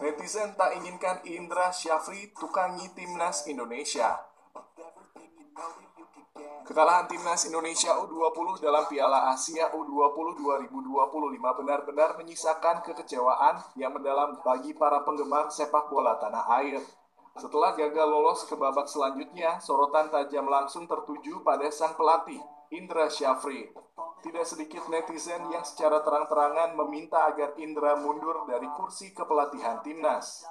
Netizen tak inginkan Indra Syafri tukangi timnas Indonesia. Kekalahan timnas Indonesia U20 dalam Piala Asia U20 2025 benar-benar menyisakan kekecewaan yang mendalam bagi para penggemar sepak bola tanah air. Setelah gagal lolos ke babak selanjutnya, sorotan tajam langsung tertuju pada sang pelatih, Indra Syafri. Tidak sedikit netizen yang secara terang-terangan meminta agar Indra mundur dari kursi kepelatihan timnas.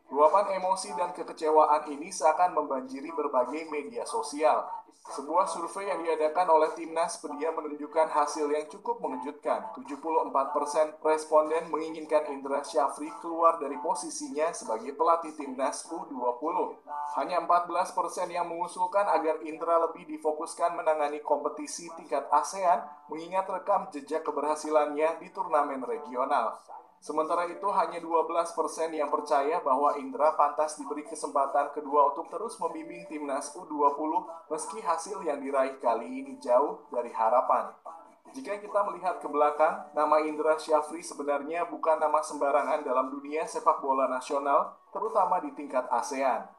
Luapan emosi dan kekecewaan ini seakan membanjiri berbagai media sosial. Sebuah survei yang diadakan oleh Timnas Pedia menunjukkan hasil yang cukup mengejutkan. 74% responden menginginkan Indra Syafri keluar dari posisinya sebagai pelatih Timnas U20. Hanya 14% yang mengusulkan agar Indra lebih difokuskan menangani kompetisi tingkat ASEAN, mengingat rekam jejak keberhasilannya di turnamen regional. Sementara itu, hanya 12% yang percaya bahwa Indra pantas diberi kesempatan kedua untuk terus membimbing timnas U20 meski hasil yang diraih kali ini jauh dari harapan. Jika kita melihat ke belakang, nama Indra Syafri sebenarnya bukan nama sembarangan dalam dunia sepak bola nasional, terutama di tingkat ASEAN.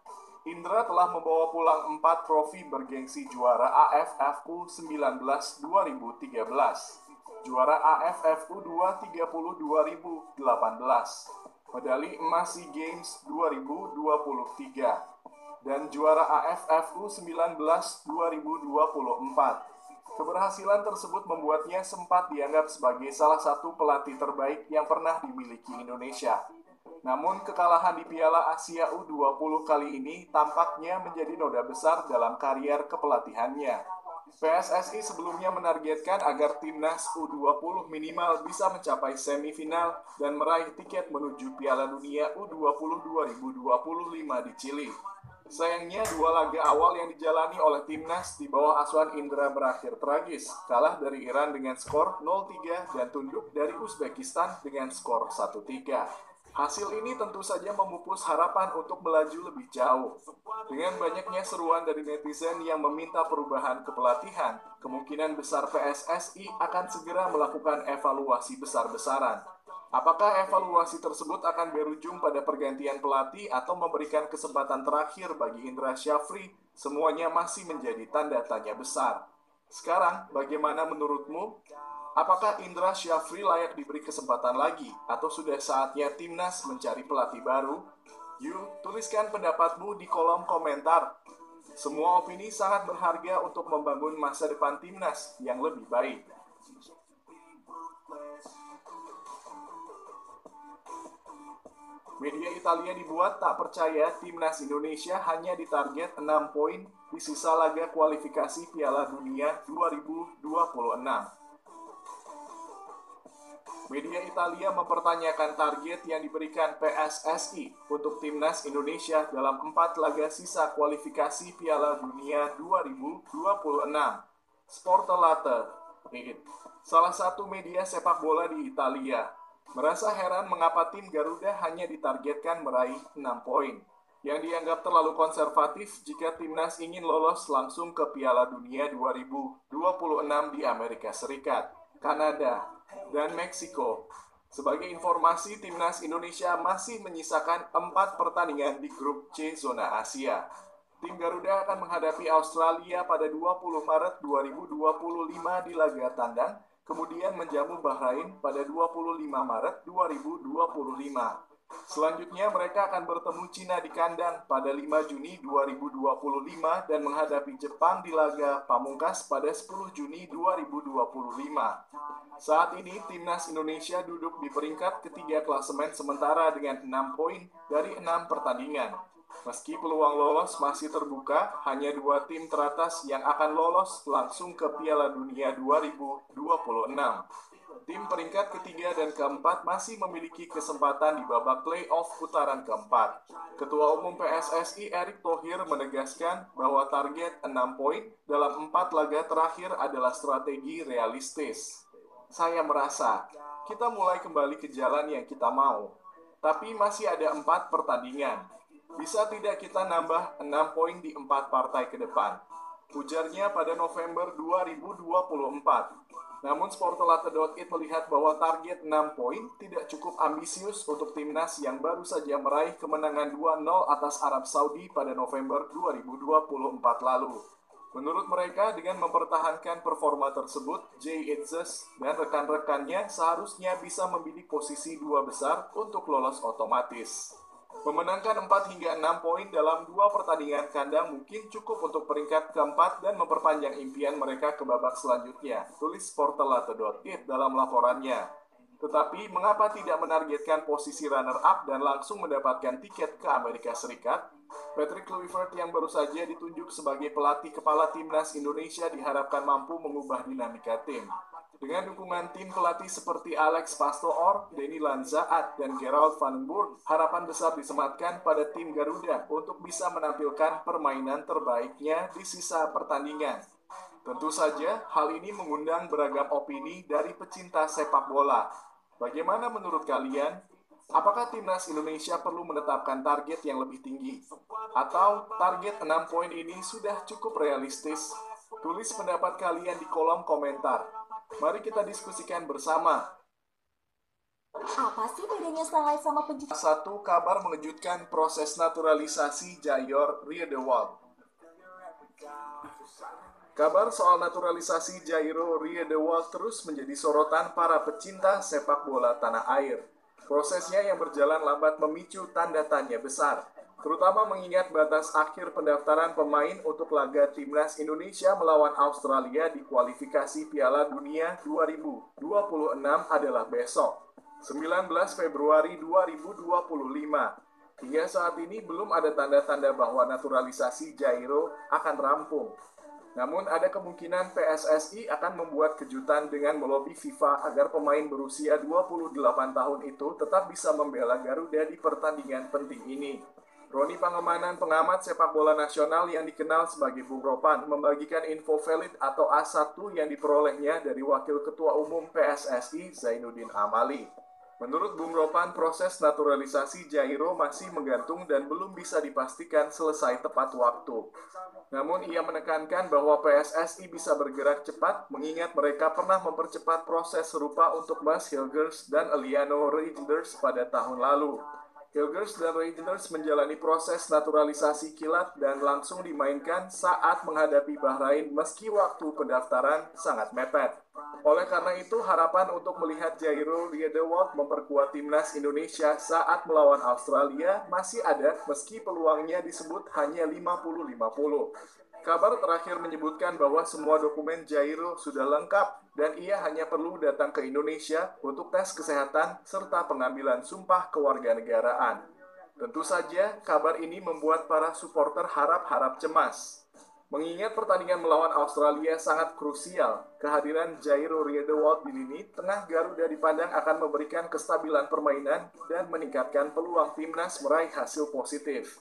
Indra telah membawa pulang 4 trofi bergengsi juara AFF U19 2013. Juara AFF U20 2018, medali emas SEA Games 2023, dan juara AFF U19 2024. Keberhasilan tersebut membuatnya sempat dianggap sebagai salah satu pelatih terbaik yang pernah dimiliki Indonesia. Namun kekalahan di Piala Asia U20 kali ini tampaknya menjadi noda besar dalam karier kepelatihannya. PSSI sebelumnya menargetkan agar timnas U20 minimal bisa mencapai semifinal dan meraih tiket menuju Piala Dunia U20 2025 di Chili. Sayangnya, 2 laga awal yang dijalani oleh timnas di bawah asuhan Indra berakhir tragis, kalah dari Iran dengan skor 0-3 dan tunduk dari Uzbekistan dengan skor 1-3. Hasil ini tentu saja memupus harapan untuk melaju lebih jauh. Dengan banyaknya seruan dari netizen yang meminta perubahan kepelatihan, kemungkinan besar PSSI akan segera melakukan evaluasi besar-besaran. Apakah evaluasi tersebut akan berujung pada pergantian pelatih atau memberikan kesempatan terakhir bagi Indra Syafri? Semuanya masih menjadi tanda tanya besar. Sekarang, bagaimana menurutmu? Apakah Indra Syafri layak diberi kesempatan lagi atau sudah saatnya timnas mencari pelatih baru? Yuk, tuliskan pendapatmu di kolom komentar. Semua opini sangat berharga untuk membangun masa depan timnas yang lebih baik. Media Italia dibuat tak percaya timnas Indonesia hanya ditarget 6 poin di sisa laga kualifikasi Piala Dunia 2026. Media Italia mempertanyakan target yang diberikan PSSI untuk timnas Indonesia dalam 4 laga sisa kualifikasi Piala Dunia 2026. Sportelate, salah satu media sepak bola di Italia, merasa heran mengapa tim Garuda hanya ditargetkan meraih 6 poin, yang dianggap terlalu konservatif jika timnas ingin lolos langsung ke Piala Dunia 2026 di Amerika Serikat, Kanada, dan Meksiko. Sebagai informasi, timnas Indonesia masih menyisakan 4 pertandingan di grup C zona Asia. Tim Garuda akan menghadapi Australia pada 20 Maret 2025 di laga tandang, kemudian menjamu Bahrain pada 25 Maret 2025. Selanjutnya mereka akan bertemu Cina di kandang pada 5 Juni 2025 dan menghadapi Jepang di laga pamungkas pada 10 Juni 2025. Saat ini timnas Indonesia duduk di peringkat ketiga klasemen sementara dengan 6 poin dari 6 pertandingan. Meski peluang lolos masih terbuka, hanya 2 tim teratas yang akan lolos langsung ke Piala Dunia 2026. Tim peringkat ketiga dan keempat masih memiliki kesempatan di babak play-off putaran keempat. Ketua Umum PSSI Erick Thohir menegaskan bahwa target 6 poin dalam 4 laga terakhir adalah strategi realistis. Saya merasa kita mulai kembali ke jalan yang kita mau, tapi masih ada 4 pertandingan. Bisa tidak kita nambah 6 poin di 4 partai ke depan? Ujarnya pada November 2024. Namun Sportolata.it melihat bahwa target 6 poin tidak cukup ambisius untuk timnas yang baru saja meraih kemenangan 2-0 atas Arab Saudi pada November 2024 lalu. Menurut mereka, dengan mempertahankan performa tersebut, Jay Itzes dan rekan-rekannya seharusnya bisa membidik posisi 2 besar untuk lolos otomatis. Memenangkan 4 hingga 6 poin dalam 2 pertandingan kandang mungkin cukup untuk peringkat keempat dan memperpanjang impian mereka ke babak selanjutnya, tulis Sportolata.it dalam laporannya. Tetapi, mengapa tidak menargetkan posisi runner-up dan langsung mendapatkan tiket ke Amerika Serikat? Patrick Kluivert yang baru saja ditunjuk sebagai pelatih kepala timnas Indonesia diharapkan mampu mengubah dinamika tim. Dengan dukungan tim pelatih seperti Alex Pastoor, Denny Lanzaat, dan Gerald Van den Burg, harapan besar disematkan pada tim Garuda untuk bisa menampilkan permainan terbaiknya di sisa pertandingan. Tentu saja, hal ini mengundang beragam opini dari pecinta sepak bola. Bagaimana menurut kalian? Apakah timnas Indonesia perlu menetapkan target yang lebih tinggi? Atau target 6 poin ini sudah cukup realistis? Tulis pendapat kalian di kolom komentar. Mari kita diskusikan bersama. Apa sih bedanya Starlight sama pencuci? Satu kabar mengejutkan proses naturalisasi Jayor Riedewald. Kabar soal naturalisasi Jairo Riedewald terus menjadi sorotan para pecinta sepak bola tanah air. Prosesnya yang berjalan lambat memicu tanda tanya besar, terutama mengingat batas akhir pendaftaran pemain untuk laga timnas Indonesia melawan Australia di kualifikasi Piala Dunia 2026 adalah besok, 19 Februari 2025. Hingga saat ini belum ada tanda-tanda bahwa naturalisasi Jairo akan rampung. Namun ada kemungkinan PSSI akan membuat kejutan dengan melobi FIFA agar pemain berusia 28 tahun itu tetap bisa membela Garuda di pertandingan penting ini. Roni Pangemanan, pengamat sepak bola nasional yang dikenal sebagai Bung Ropan, membagikan info valid atau A1 yang diperolehnya dari Wakil Ketua Umum PSSI Zainuddin Amali. Menurut Bung Ropan, proses naturalisasi Jairo masih menggantung dan belum bisa dipastikan selesai tepat waktu. Namun ia menekankan bahwa PSSI bisa bergerak cepat mengingat mereka pernah mempercepat proses serupa untuk Mas Hilgers dan Eliano Reijnders pada tahun lalu. Hilgers dan Reijnders menjalani proses naturalisasi kilat dan langsung dimainkan saat menghadapi Bahrain meski waktu pendaftaran sangat mepet. Oleh karena itu, harapan untuk melihat Jairo Riedewald memperkuat timnas Indonesia saat melawan Australia masih ada meski peluangnya disebut hanya 50-50. Kabar terakhir menyebutkan bahwa semua dokumen Jairo sudah lengkap dan ia hanya perlu datang ke Indonesia untuk tes kesehatan serta pengambilan sumpah kewarganegaraan. Tentu saja, kabar ini membuat para supporter harap-harap cemas. Mengingat pertandingan melawan Australia sangat krusial, kehadiran Jairo Riedewald di lini tengah Garuda dipandang akan memberikan kestabilan permainan dan meningkatkan peluang timnas meraih hasil positif.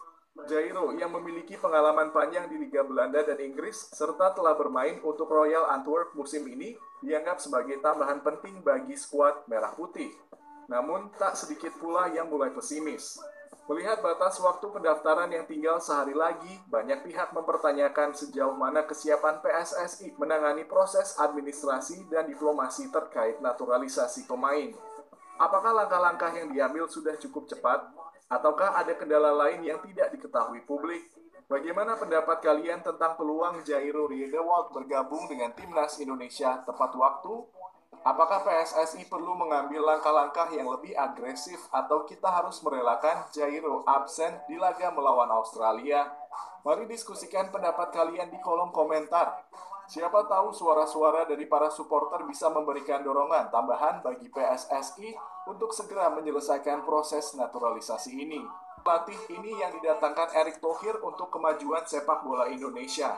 Jairo yang memiliki pengalaman panjang di Liga Belanda dan Inggris serta telah bermain untuk Royal Antwerp musim ini dianggap sebagai tambahan penting bagi skuad Merah Putih. Namun tak sedikit pula yang mulai pesimis. Melihat batas waktu pendaftaran yang tinggal sehari lagi, banyak pihak mempertanyakan sejauh mana kesiapan PSSI menangani proses administrasi dan diplomasi terkait naturalisasi pemain. Apakah langkah-langkah yang diambil sudah cukup cepat? Ataukah ada kendala lain yang tidak diketahui publik? Bagaimana pendapat kalian tentang peluang Jairo Riedewald bergabung dengan timnas Indonesia tepat waktu? Apakah PSSI perlu mengambil langkah-langkah yang lebih agresif atau kita harus merelakan Jairo absen di laga melawan Australia? Mari diskusikan pendapat kalian di kolom komentar. Siapa tahu suara-suara dari para supporter bisa memberikan dorongan tambahan bagi PSSI untuk segera menyelesaikan proses naturalisasi ini. Pelatih ini yang didatangkan Erick Thohir untuk kemajuan sepak bola Indonesia.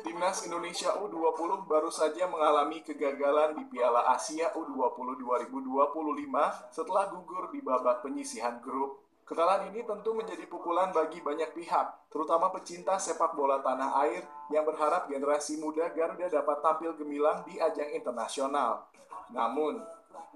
Timnas Indonesia U20 baru saja mengalami kegagalan di Piala Asia U20 2025 setelah gugur di babak penyisihan grup. Kekalahan ini tentu menjadi pukulan bagi banyak pihak, terutama pecinta sepak bola tanah air yang berharap generasi muda Garuda dapat tampil gemilang di ajang internasional. Namun,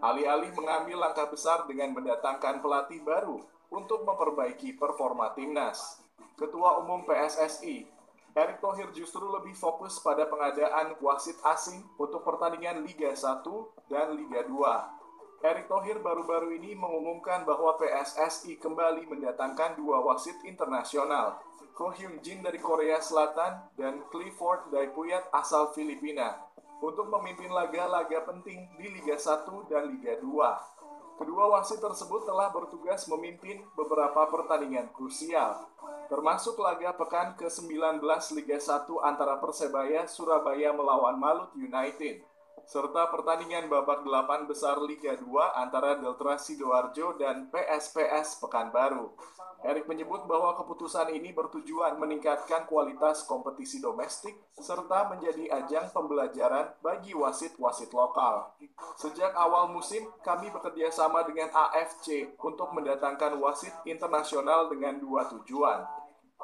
alih-alih mengambil langkah besar dengan mendatangkan pelatih baru untuk memperbaiki performa timnas, Ketua Umum PSSI Erick Thohir justru lebih fokus pada pengadaan wasit asing untuk pertandingan Liga 1 dan Liga 2. Erick Thohir baru-baru ini mengumumkan bahwa PSSI kembali mendatangkan dua wasit internasional, Ko Hyun Jin dari Korea Selatan dan Clifford Daipuyat asal Filipina, untuk memimpin laga-laga penting di Liga 1 dan Liga 2. Kedua wasit tersebut telah bertugas memimpin beberapa pertandingan krusial, termasuk laga pekan ke-19 Liga 1 antara Persebaya Surabaya melawan Malut United, serta pertandingan babak 8 besar Liga 2 antara Delta Sidoarjo dan PSPS Pekanbaru. Erick menyebut bahwa keputusan ini bertujuan meningkatkan kualitas kompetisi domestik serta menjadi ajang pembelajaran bagi wasit-wasit lokal. Sejak awal musim, kami bekerja sama dengan AFC untuk mendatangkan wasit internasional dengan dua tujuan.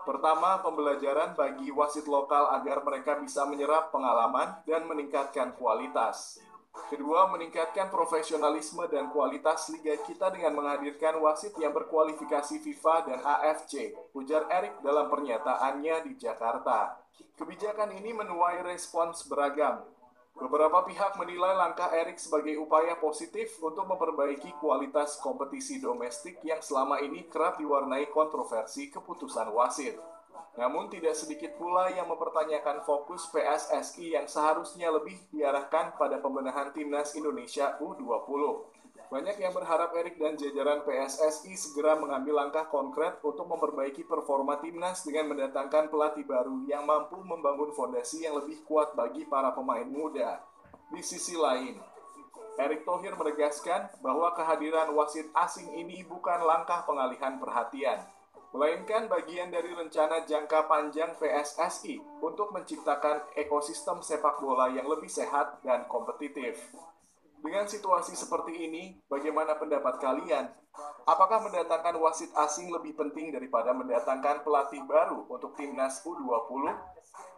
Pertama, pembelajaran bagi wasit lokal agar mereka bisa menyerap pengalaman dan meningkatkan kualitas. Kedua, meningkatkan profesionalisme dan kualitas liga kita dengan menghadirkan wasit yang berkualifikasi FIFA dan AFC, ujar Erick dalam pernyataannya di Jakarta. Kebijakan ini menuai respons beragam. Beberapa pihak menilai langkah Erick sebagai upaya positif untuk memperbaiki kualitas kompetisi domestik yang selama ini kerap diwarnai kontroversi keputusan wasit. Namun tidak sedikit pula yang mempertanyakan fokus PSSI yang seharusnya lebih diarahkan pada pembenahan timnas Indonesia U20. Banyak yang berharap Erick dan jajaran PSSI segera mengambil langkah konkret untuk memperbaiki performa timnas dengan mendatangkan pelatih baru yang mampu membangun fondasi yang lebih kuat bagi para pemain muda. Di sisi lain, Erick Thohir menegaskan bahwa kehadiran wasit asing ini bukan langkah pengalihan perhatian, melainkan bagian dari rencana jangka panjang PSSI untuk menciptakan ekosistem sepak bola yang lebih sehat dan kompetitif. Dengan situasi seperti ini, bagaimana pendapat kalian? Apakah mendatangkan wasit asing lebih penting daripada mendatangkan pelatih baru untuk timnas U20?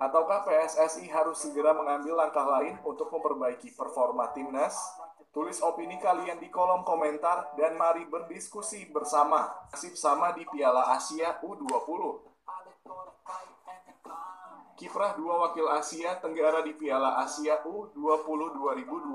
Ataukah PSSI harus segera mengambil langkah lain untuk memperbaiki performa timnas? Tulis opini kalian di kolom komentar dan mari berdiskusi bersama. Nasib sama di Piala Asia U20. Kiprah dua wakil Asia Tenggara di Piala Asia U20 2025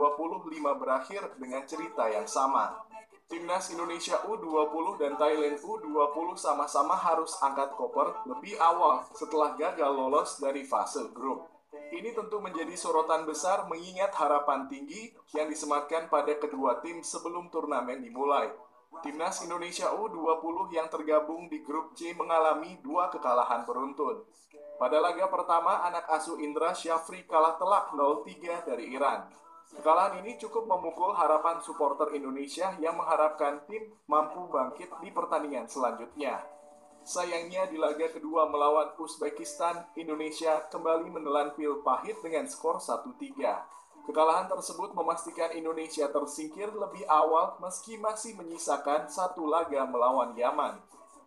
berakhir dengan cerita yang sama. Timnas Indonesia U20 dan Thailand U20 sama-sama harus angkat koper lebih awal setelah gagal lolos dari fase grup. Ini tentu menjadi sorotan besar mengingat harapan tinggi yang disematkan pada kedua tim sebelum turnamen dimulai. Timnas Indonesia U20 yang tergabung di grup C mengalami dua kekalahan beruntun. Pada laga pertama, anak asuh Indra Syafri kalah telak 0-3 dari Iran. Kekalahan ini cukup memukul harapan supporter Indonesia yang mengharapkan tim mampu bangkit di pertandingan selanjutnya. Sayangnya di laga kedua melawan Uzbekistan, Indonesia kembali menelan pil pahit dengan skor 1-3. Kekalahan tersebut memastikan Indonesia tersingkir lebih awal meski masih menyisakan satu laga melawan Yaman.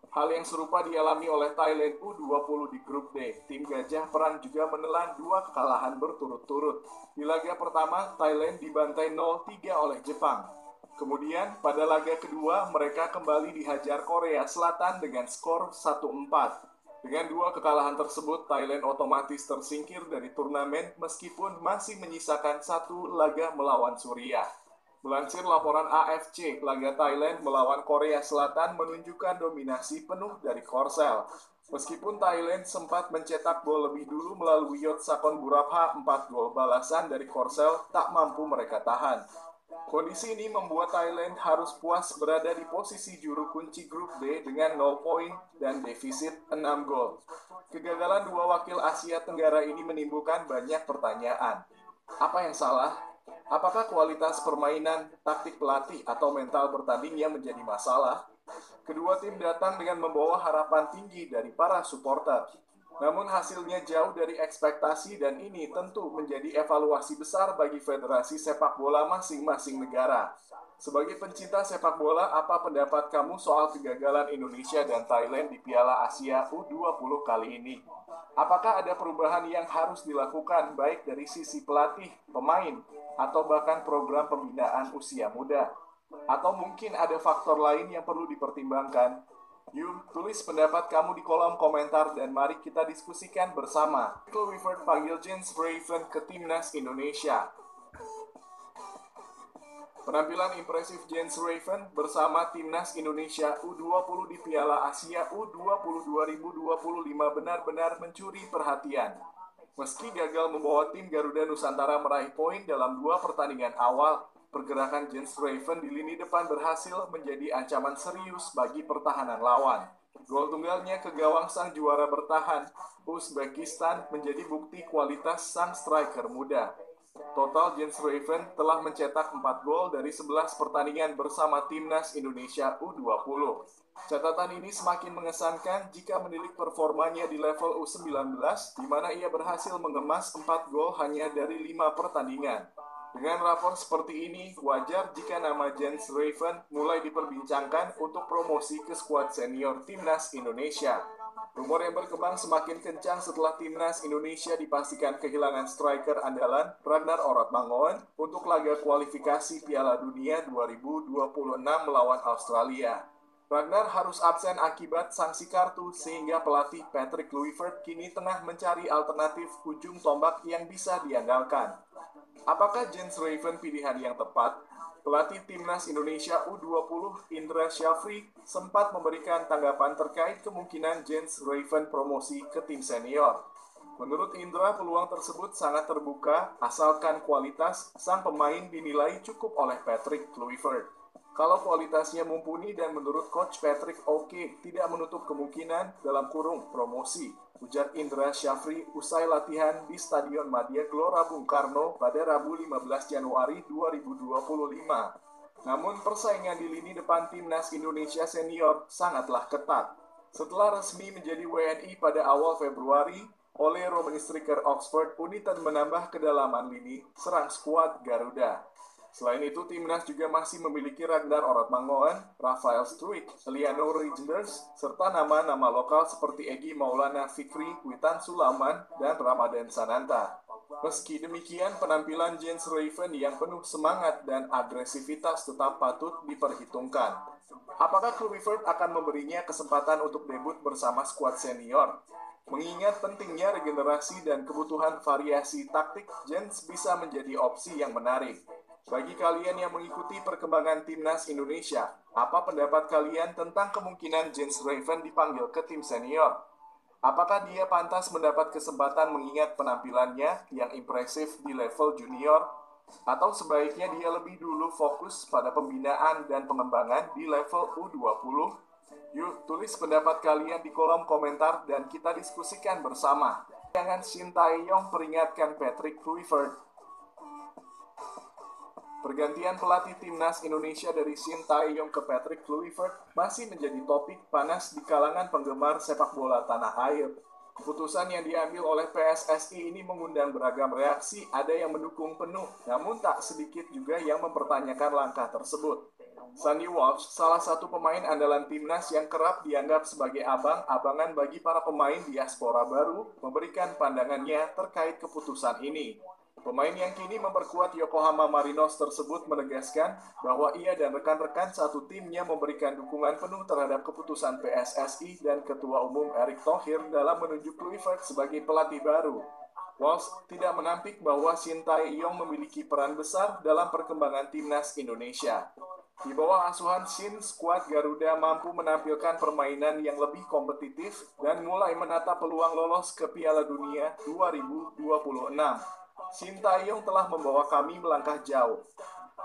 Hal yang serupa dialami oleh Thailand U20 di grup D. Tim Gajah Perang juga menelan dua kekalahan berturut-turut. Di laga pertama, Thailand dibantai 0-3 oleh Jepang. Kemudian, pada laga kedua, mereka kembali dihajar Korea Selatan dengan skor 1-4. Dengan dua kekalahan tersebut, Thailand otomatis tersingkir dari turnamen meskipun masih menyisakan satu laga melawan Suriah. Melansir laporan AFC, laga Thailand melawan Korea Selatan menunjukkan dominasi penuh dari Korsel. Meskipun Thailand sempat mencetak gol lebih dulu melalui Yotsakon Burapha, 4 gol balasan dari Korsel tak mampu mereka tahan. Kondisi ini membuat Thailand harus puas berada di posisi juru kunci grup D dengan 0 poin dan defisit 6 gol. Kegagalan dua wakil Asia Tenggara ini menimbulkan banyak pertanyaan. Apa yang salah? Apakah kualitas permainan, taktik pelatih, atau mental bertanding yang menjadi masalah? Kedua tim datang dengan membawa harapan tinggi dari para supporter. Namun hasilnya jauh dari ekspektasi dan ini tentu menjadi evaluasi besar bagi federasi sepak bola masing-masing negara. Sebagai pencinta sepak bola, apa pendapat kamu soal kegagalan Indonesia dan Thailand di Piala Asia U20 kali ini? Apakah ada perubahan yang harus dilakukan baik dari sisi pelatih, pemain, atau bahkan program pembinaan usia muda? Atau mungkin ada faktor lain yang perlu dipertimbangkan? Yuk, tulis pendapat kamu di kolom komentar dan mari kita diskusikan bersama. Kluivert panggil Jens Raven ke timnas Indonesia. Penampilan impresif Jens Raven bersama timnas Indonesia U20 di Piala Asia U20 2025 benar-benar mencuri perhatian. Meski gagal membawa tim Garuda Nusantara meraih poin dalam 2 pertandingan awal, pergerakan Jens Raven di lini depan berhasil menjadi ancaman serius bagi pertahanan lawan. Gol tunggalnya ke gawang sang juara bertahan, Uzbekistan, menjadi bukti kualitas sang striker muda. Total Jens Raven telah mencetak 4 gol dari 11 pertandingan bersama timnas Indonesia U20. Catatan ini semakin mengesankan jika menilik performanya di level U19, di mana ia berhasil mengemas 4 gol hanya dari 5 pertandingan. Dengan rapor seperti ini, wajar jika nama Jens Raven mulai diperbincangkan untuk promosi ke skuad senior timnas Indonesia. Rumor yang berkembang semakin kencang setelah timnas Indonesia dipastikan kehilangan striker andalan Ragnar Orotmangoen untuk laga kualifikasi Piala Dunia 2026 melawan Australia. Ragnar harus absen akibat sanksi kartu sehingga pelatih Patrick Kluivert kini tengah mencari alternatif ujung tombak yang bisa diandalkan. Apakah Jens Raven pilihan yang tepat? Pelatih timnas Indonesia U20 Indra Syafri sempat memberikan tanggapan terkait kemungkinan Jens Raven promosi ke tim senior. Menurut Indra, peluang tersebut sangat terbuka asalkan kualitas sang pemain dinilai cukup oleh Patrick Kluivert. Kalau kualitasnya mumpuni dan menurut Coach Patrick oke, tidak menutup kemungkinan dalam kurung promosi, ujar Indra Syafri usai latihan di Stadion Madia Gelora Bung Karno pada Rabu 15 Januari 2025. Namun persaingan di lini depan timnas Indonesia senior sangatlah ketat. Setelah resmi menjadi WNI pada awal Februari, oleh Roman Striker Oxford United menambah kedalaman lini serang skuad Garuda. Selain itu, timnas juga masih memiliki Ragnar Orotmangoen, Rafael Struijk, Liano Reijnders, serta nama-nama lokal seperti Egy Maulana Fikri, Witan Sulaiman, dan Ramadan Sananta. Meski demikian, penampilan Jens Raven yang penuh semangat dan agresivitas tetap patut diperhitungkan. Apakah Kluivert akan memberinya kesempatan untuk debut bersama skuad senior? Mengingat pentingnya regenerasi dan kebutuhan variasi taktik, Jens bisa menjadi opsi yang menarik. Bagi kalian yang mengikuti perkembangan timnas Indonesia, apa pendapat kalian tentang kemungkinan Jens Raven dipanggil ke tim senior? Apakah dia pantas mendapat kesempatan mengingat penampilannya yang impresif di level junior? Atau sebaiknya dia lebih dulu fokus pada pembinaan dan pengembangan di level U20? Yuk, tulis pendapat kalian di kolom komentar dan kita diskusikan bersama. Jangan Shin Tae-yong peringatkan Patrick Kluivert. Pergantian pelatih timnas Indonesia dari Shin Tae-yong ke Patrick Kluivert masih menjadi topik panas di kalangan penggemar sepak bola tanah air. Keputusan yang diambil oleh PSSI ini mengundang beragam reaksi, ada yang mendukung penuh, namun tak sedikit juga yang mempertanyakan langkah tersebut. Sandy Walsh, salah satu pemain andalan timnas yang kerap dianggap sebagai abang-abangan bagi para pemain diaspora baru, memberikan pandangannya terkait keputusan ini. Pemain yang kini memperkuat Yokohama Marinos tersebut menegaskan bahwa ia dan rekan-rekan satu timnya memberikan dukungan penuh terhadap keputusan PSSI dan Ketua Umum Erick Thohir dalam menunjuk Kluivert sebagai pelatih baru. Walsh tidak menampik bahwa Shin Tae-yong memiliki peran besar dalam perkembangan timnas Indonesia. Di bawah asuhan Shin, skuad Garuda mampu menampilkan permainan yang lebih kompetitif dan mulai menata peluang lolos ke Piala Dunia 2026. Shin Tae-yong telah membawa kami melangkah jauh.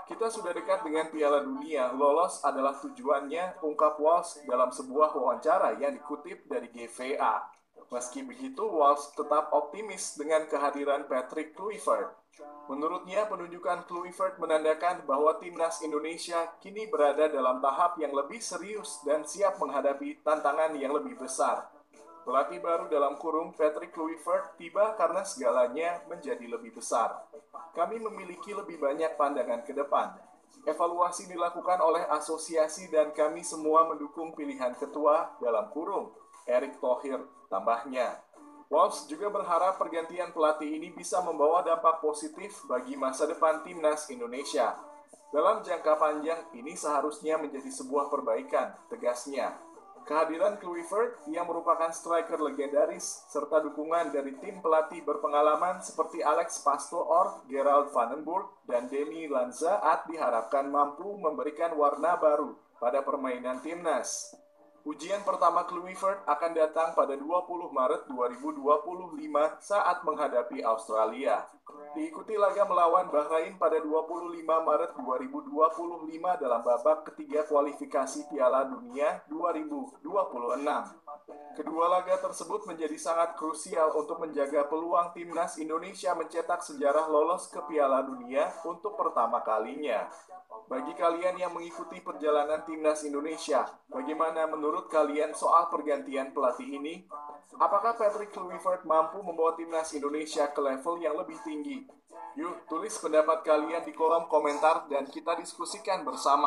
Kita sudah dekat dengan Piala Dunia, lolos adalah tujuannya, ungkap Walsh dalam sebuah wawancara yang dikutip dari GVA. Meski begitu, Walsh tetap optimis dengan kehadiran Patrick Kluivert. Menurutnya, penunjukan Kluivert menandakan bahwa timnas Indonesia kini berada dalam tahap yang lebih serius dan siap menghadapi tantangan yang lebih besar. Pelatih baru dalam kurung Patrick Kluivert tiba karena segalanya menjadi lebih besar. Kami memiliki lebih banyak pandangan ke depan. Evaluasi dilakukan oleh asosiasi dan kami semua mendukung pilihan ketua dalam kurung Erick Thohir, tambahnya. Walsh juga berharap pergantian pelatih ini bisa membawa dampak positif bagi masa depan timnas Indonesia. Dalam jangka panjang, ini seharusnya menjadi sebuah perbaikan, tegasnya. Kehadiran Kluivert yang merupakan striker legendaris serta dukungan dari tim pelatih berpengalaman seperti Alex Pastoor, Gerald van den Burg, dan Demi Lanzaat diharapkan mampu memberikan warna baru pada permainan timnas. Ujian pertama Kluivert akan datang pada 20 Maret 2025 saat menghadapi Australia. Diikuti laga melawan Bahrain pada 25 Maret 2025 dalam babak ketiga kualifikasi Piala Dunia 2026. Kedua laga tersebut menjadi sangat krusial untuk menjaga peluang timnas Indonesia mencetak sejarah lolos ke Piala Dunia untuk pertama kalinya. Bagi kalian yang mengikuti perjalanan timnas Indonesia, bagaimana menurut kalian soal pergantian pelatih ini? Apakah Patrick Kluivert mampu membawa timnas Indonesia ke level yang lebih tinggi? Yuk, tulis pendapat kalian di kolom komentar dan kita diskusikan bersama.